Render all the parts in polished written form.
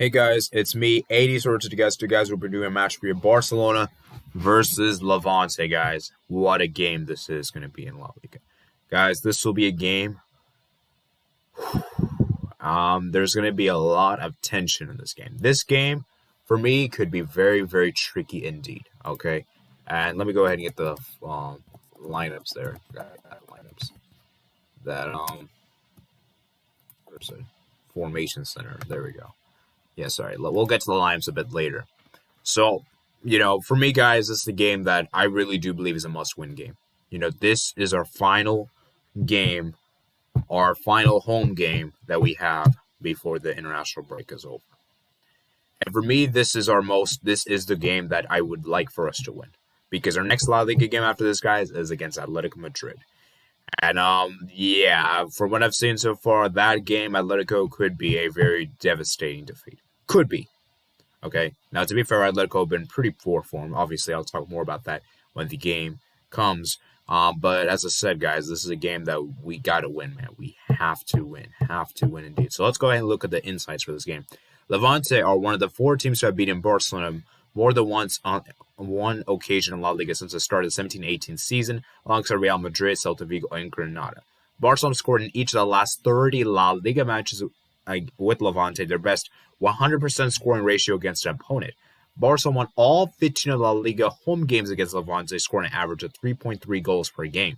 Hey guys, it's me, 80 sorts of guys. You guys will be doing a match for your Barcelona versus Levante, guys. What a game this is going to be in La Liga. Guys, this will be a game. There's going to be a lot of tension in this game. This game, for me, could be very, very tricky indeed. Okay, and let me go ahead and get the lineups there. Lineups that where's the formation center? There we go. Yeah, sorry. We'll get to the lineups a bit later. So, for me, guys, this is the game that I really do believe is a must-win game. This is our final game, our final home game that we have before the international break is over. And for me, this is the game that I would like for us to win. Because our next La Liga game after this, guys, is against Atletico Madrid. And, from what I've seen so far, that game, Atletico could be a very devastating defeat. Could be. Okay. Now, to be fair, Atletico have been pretty poor form. Obviously, I'll talk more about that when the game comes. But as I said, guys, this is a game that we got to win, man. We have to win. Have to win indeed. So let's go ahead and look at the insights for this game. Levante are one of the 4 teams to have beaten Barcelona more than once on one occasion in La Liga since the start of the 17-18 season, alongside Real Madrid, Celta Vigo, and Granada. Barcelona scored in each of the last 30 La Liga matches with Levante, their best 100% scoring ratio against an opponent. Barcelona won all 15 of La Liga home games against Levante, scoring an average of 3.3 goals per game.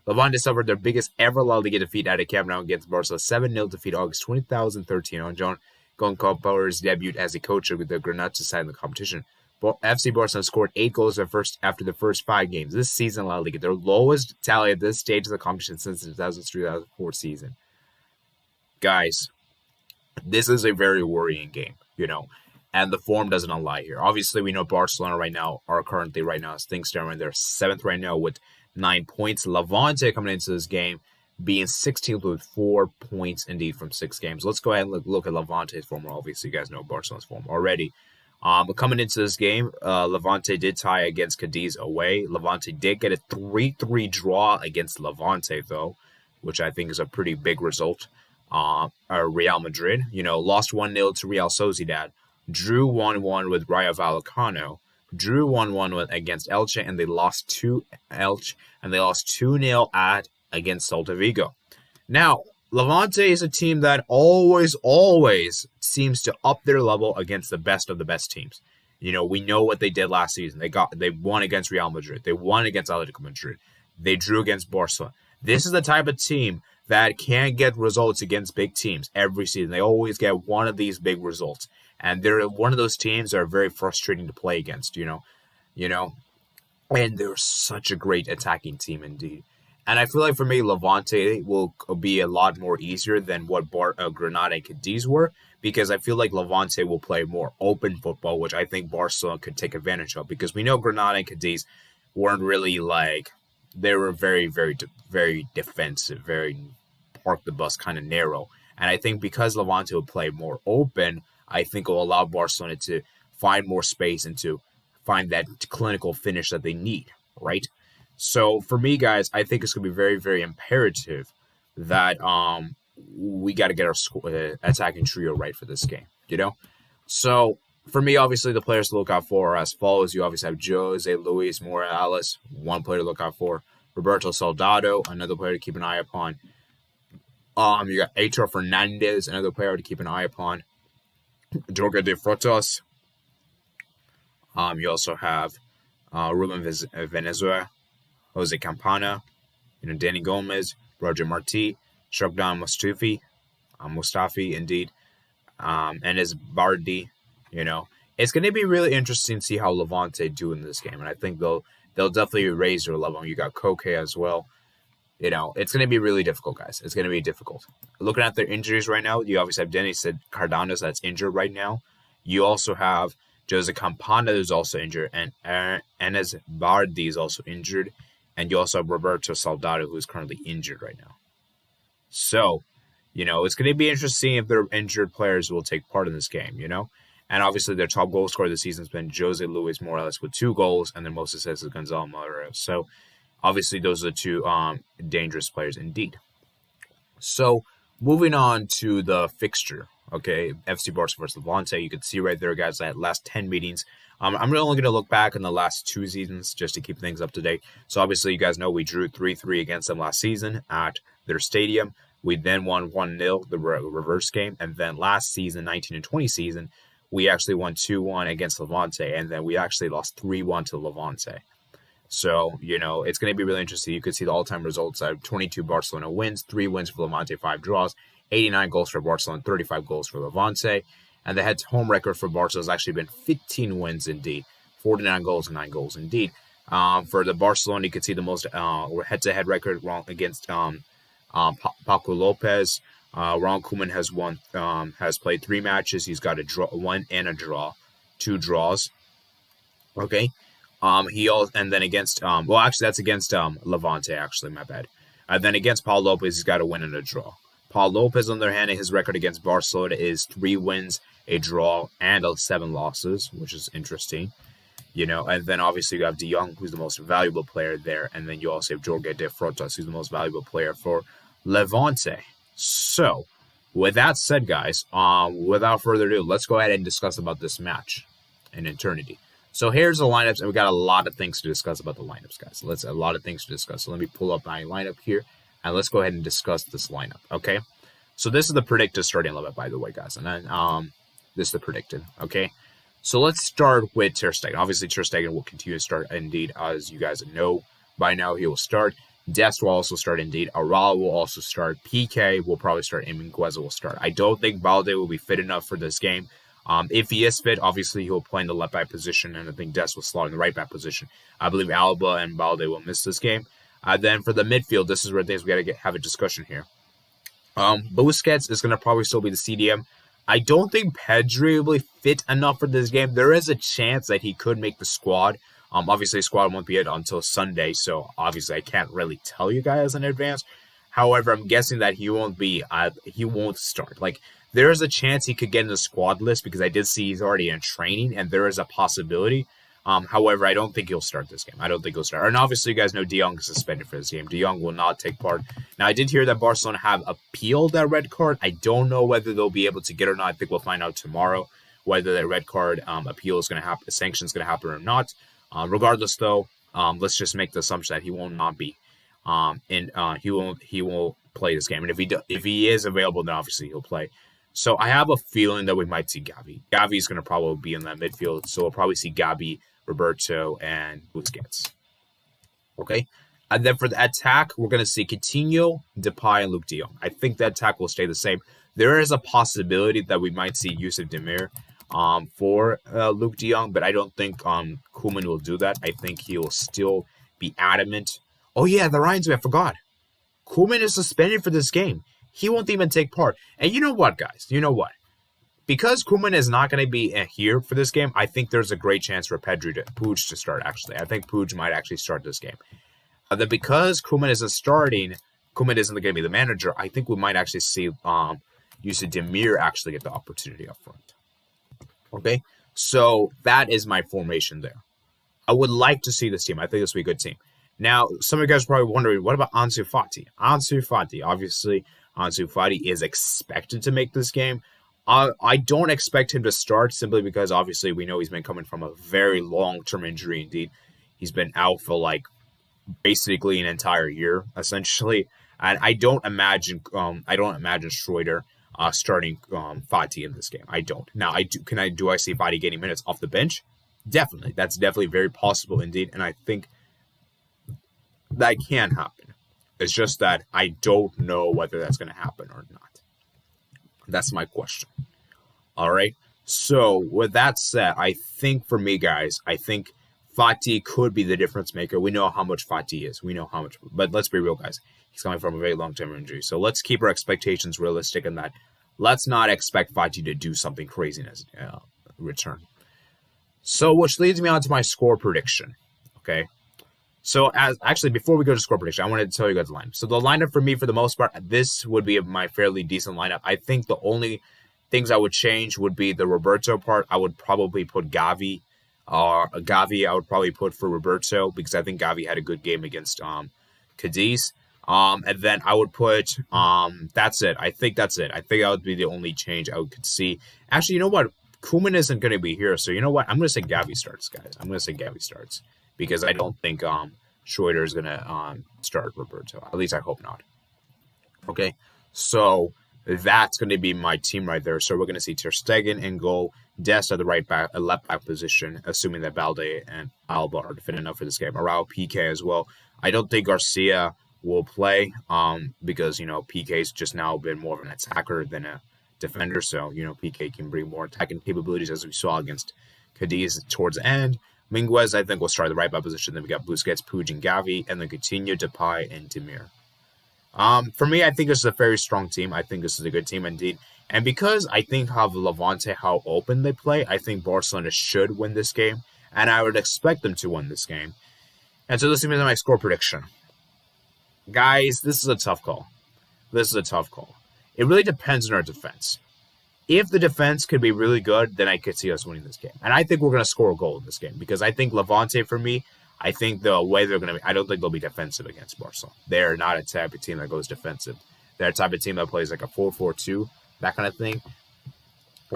Levante suffered their biggest ever La Liga defeat at a Camp Nou against Barcelona, 7-0 defeat August 2013 on John Goncalves' debut as a coach of the Granada side in the competition. FC Barcelona scored 8 goals after the first 5 games this season in La Liga, their lowest tally at this stage of the competition since the 2003-2004 season. Guys, this is a very worrying game, and the form doesn't lie here. Obviously, we know Barcelona are currently as things stand, they're 7th right now with 9 points. Levante coming into this game being 16th with 4 points indeed from 6 games. Let's go ahead and look at Levante's form. Obviously, you guys know Barcelona's form already. But coming into this game, Levante did tie against Cadiz away. Levante did get a 3-3 draw against Levante, though, which I think is a pretty big result. Real Madrid, lost 1-0 to Real Sociedad, drew 1-1 with Rayo Vallecano, drew 1-1 against Elche, and they lost 2-0 against Celta Vigo. Now, Levante is a team that always seems to up their level against the best of the best teams. We know what they did last season. They won against Real Madrid. They won against Atletico Madrid. They drew against Barcelona. This is the type of team that can get results against big teams every season. They always get one of these big results. And they're one of those teams that are very frustrating to play against, and they're such a great attacking team indeed. And I feel like for me, Levante will be a lot more easier than what Granada and Cadiz were, because I feel like Levante will play more open football, which I think Barcelona could take advantage of, because we know Granada and Cadiz weren't really they were very, very, very defensive, very park the bus kind of narrow. And I think because Levante will play more open, I think it will allow Barcelona to find more space and to find that clinical finish that they need, right? So for me, guys, I think it's going to be very, very imperative that we got to get our attacking trio right for this game, So for me, obviously, the players to look out for are as follows. You obviously have Jose Luis Morales, one player to look out for. Roberto Soldado, another player to keep an eye upon. You got Aitor Fernandez, another player to keep an eye upon. Jorge de Frutos. You also have Ruben Venezuela, Jose Campana, Danny Gomez, Roger Marti, Shogdan Mustafi, indeed, Enes Bardi. It's going to be really interesting to see how Levante do in this game, and I think they'll definitely raise their level. You got Koke as well. It's going to be really difficult, guys. It's going to be difficult. Looking at their injuries right now, you obviously have Dennis Cardenas that's injured right now. You also have Jose Campana who's also injured, and Enes Bardi is also injured. And you also have Roberto Soldado, who's currently injured right now. So, it's going to be interesting if their injured players will take part in this game, And obviously, their top goal scorer this season has been Jose Luis Morales with 2 goals, and then most assists is Gonzalo Moreira. So, obviously, those are 2 dangerous players indeed. So, moving on to the fixture, Okay, FC Barcelona versus Levante. You can see right there, guys, that last 10 meetings. I'm really only going to look back in the last 2 seasons just to keep things up to date. So obviously, you guys know we drew 3-3 against them last season at their stadium. We then won 1-0, the reverse game. And then last season, 19 and 20 season, we actually won 2-1 against Levante. And then we actually lost 3-1 to Levante. So, it's going to be really interesting. You could see the all-time results. 22 Barcelona wins, 3 wins for Levante, 5 draws, 89 goals for Barcelona, 35 goals for Levante. And the head-to-home record for Barca has actually been 15 wins indeed, 49 goals and 9 goals indeed. For the Barcelona, you could see the most head-to-head record against Paco Lopez. Ron Koeman has played 3 matches. He's got a draw, 1 and a draw, 2 draws. Okay. And then against that's against Levante, actually, my bad. Then against Paul Lopez, he's got a win and a draw. Paul Lopez, on the other hand, his record against Barcelona is 3 wins, a draw, and 7 losses, which is interesting. And then obviously you have De Jong, who's the most valuable player there, and then you also have Jorge de Frotas, who's the most valuable player for Levante. So, with that said, guys, without further ado, let's go ahead and discuss about this match in eternity. So here's the lineups, and we got a lot of things to discuss about the lineups, guys. A lot of things to discuss. So let me pull up my lineup here, and let's go ahead and discuss this lineup, okay? So this is the predicted starting lineup, by the way, guys. And then this is the predicted, okay? So let's start with Ter Stegen. Obviously, Ter Stegen will continue to start, indeed, as you guys know by now. He will start. Dest will also start, indeed. Aral will also start. PK will probably start, and Mingueza will start. I don't think Balde will be fit enough for this game. If he is fit, obviously he'll play in the left back position, and I think Dest will slot in the right back position. I believe Alba and Balde will miss this game. Then for the midfield, this is where things we got to have a discussion here. Busquets is going to probably still be the CDM. I don't think Pedri will be fit enough for this game. There is a chance that he could make the squad. Obviously, the squad won't be it until Sunday, so obviously I can't really tell you guys in advance. However, I'm guessing that he won't start. Like, there is a chance he could get in the squad list because I did see he's already in training, and there is a possibility. However, I don't think he'll start this game. I don't think he'll start. And obviously, you guys know De Jong is suspended for this game. De Jong will not take part. Now, I did hear that Barcelona have appealed that red card. I don't know whether they'll be able to get it or not. I think we'll find out tomorrow whether that red card appeal is going to happen, sanction is going to happen or not. Regardless, though, let's just make the assumption that he will not be. He won't play this game. And if he is available, then obviously he'll play. So I have a feeling that we might see Gavi. Gavi is going to probably be in that midfield, so we'll probably see Gavi, Roberto, and Busquets. Okay? And then for the attack, we're going to see Coutinho, Depay, and Luke de Jong. I think the attack will stay the same. There is a possibility that we might see Yusuf Demir for Luke de Jong, but I don't think Koeman will do that. I think he will still be adamant. Oh yeah, the reminds me, I forgot. Koeman is suspended for this game. He won't even take part. And you know what, guys? You know what? Because Koeman is not going to be here for this game, I think there's a great chance for Puig to start, actually. I think Puig might actually start this game. That because Koeman isn't starting, Koeman isn't going to be the manager, I think we might actually see Yusuf Demir actually get the opportunity up front. Okay? So that is my formation there. I would like to see this team. I think this will be a good team. Now, some of you guys are probably wondering, what about Ansu Fati? Ansu Fati, obviously, Ansu Fati is expected to make this game. I don't expect him to start simply because, obviously, we know he's been coming from a very long-term injury indeed. He's been out for, basically an entire year, essentially. And I don't imagine Schroeder starting Fati in this game. I don't. Now, do I see Fati getting minutes off the bench? Definitely. That's definitely very possible indeed. And I think that can happen. It's just that I don't know whether that's going to happen or not. That's my question. All right. So with that said, I think for me, guys, I think Fati could be the difference maker. We know how much Fati is. We know how much. But let's be real, guys. He's coming from a very long-term injury. So let's keep our expectations realistic in that. Let's not expect Fati to do something crazy in his return. So which leads me on to my score prediction. Okay. So before we go to score prediction, I wanted to tell you guys the lineup. So the lineup for me, for the most part, this would be my fairly decent lineup. I think the only things I would change would be the Roberto part. I would probably put Gavi. I would probably put for Roberto because I think Gavi had a good game against Cadiz. And then I would put that's it. I think that's it. I think that would be the only change I could see. Actually, you know what? Koeman isn't going to be here, so you know what? I'm going to say Gavi starts, guys. I'm going to say Gavi starts because I don't think Schroeder is going to start Roberto. At least I hope not. Okay, so that's going to be my team right there. So we're going to see Ter Stegen in goal, Dest at the left back position, assuming that Balde and Alba are fit enough for this game. Arau, PK as well. I don't think Garcia will play because, you know, PK's just now been more of an attacker than a defender. So, you know, PK can bring more attacking capabilities as we saw against Cadiz towards the end. Minguez, I think, will start the right back position. Then we got Busquets, Puig, and Gavi, and then Coutinho, Depay, and Demir. For me, I think this is a very strong team. I think this is a good team indeed. And because I think of Levante, how open they play, I think Barcelona should win this game. And I would expect them to win this game. And so this is my score prediction. Guys, this is a tough call. It really depends on our defense. If the defense could be really good, then I could see us winning this game. And I think we're going to score a goal in this game. Because I think Levante, for me, I think the way they're going to be, I don't think they'll be defensive against Barcelona. They're not a type of team that goes defensive. They're a type of team that plays like a 4-4-2, that kind of thing.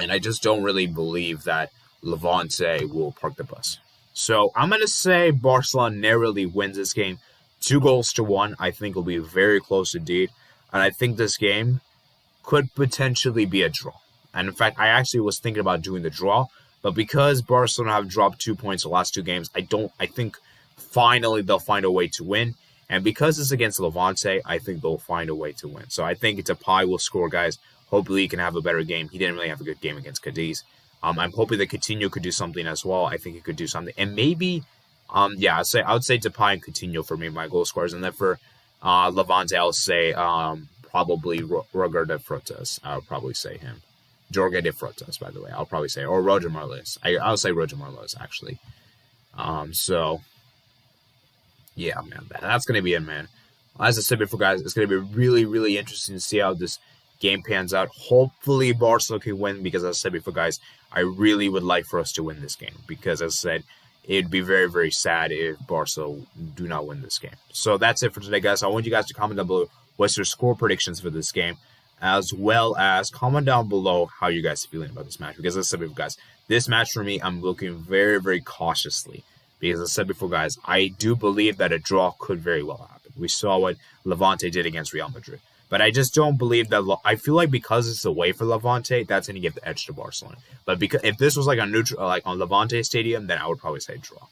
And I just don't really believe that Levante will park the bus. So I'm going to say Barcelona narrowly wins this game 2-1. I think it'll be very close indeed. And I think this game could potentially be a draw. And in fact, I actually was thinking about doing the draw. But because Barcelona have dropped 2 points the last 2 games, I think finally they'll find a way to win. And because it's against Levante, I think they'll find a way to win. So I think Depay will score, guys. Hopefully he can have a better game. He didn't really have a good game against Cadiz. I'm hoping that Coutinho could do something as well. I think he could do something. And maybe, I would say Depay and Coutinho for me, my goal scorers. And then for Levante, I'll say probably Roger de Frotas. I'll probably say him. Jorge de Frotas, by the way. I'll probably say. Or Roger Marles. I'll say Roger Marles, actually. So, yeah, man. That's going to be it, man. As I said before, guys, it's going to be really, really interesting to see how this game pans out. Hopefully, Barcelona can win because, as I said before, guys, I really would like for us to win this game because, as I said, it'd be very, very sad if Barcelona do not win this game. So that's it for today, guys. I want you guys to comment down below what's your score predictions for this game, as well as comment down below how you guys are feeling about this match. Because, as I said before, guys, this match for me, I'm looking very, very cautiously. Because, as I said before, guys, I do believe that a draw could very well happen. We saw what Levante did against Real Madrid. But I just don't believe that. I feel like because it's away for Levante, that's going to give the edge to Barcelona. But because if this was like a neutral, like on Levante Stadium, then I would probably say draw.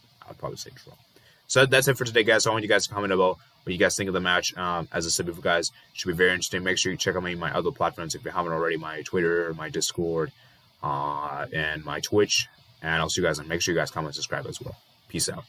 So that's it for today, guys. So I want you guys to comment about what you guys think of the match. As I said before, guys, it should be very interesting. Make sure you check out my other platforms if you haven't already. My Twitter, my Discord, and my Twitch. And I'll see you guys. And make sure you guys comment and subscribe as well. Peace out.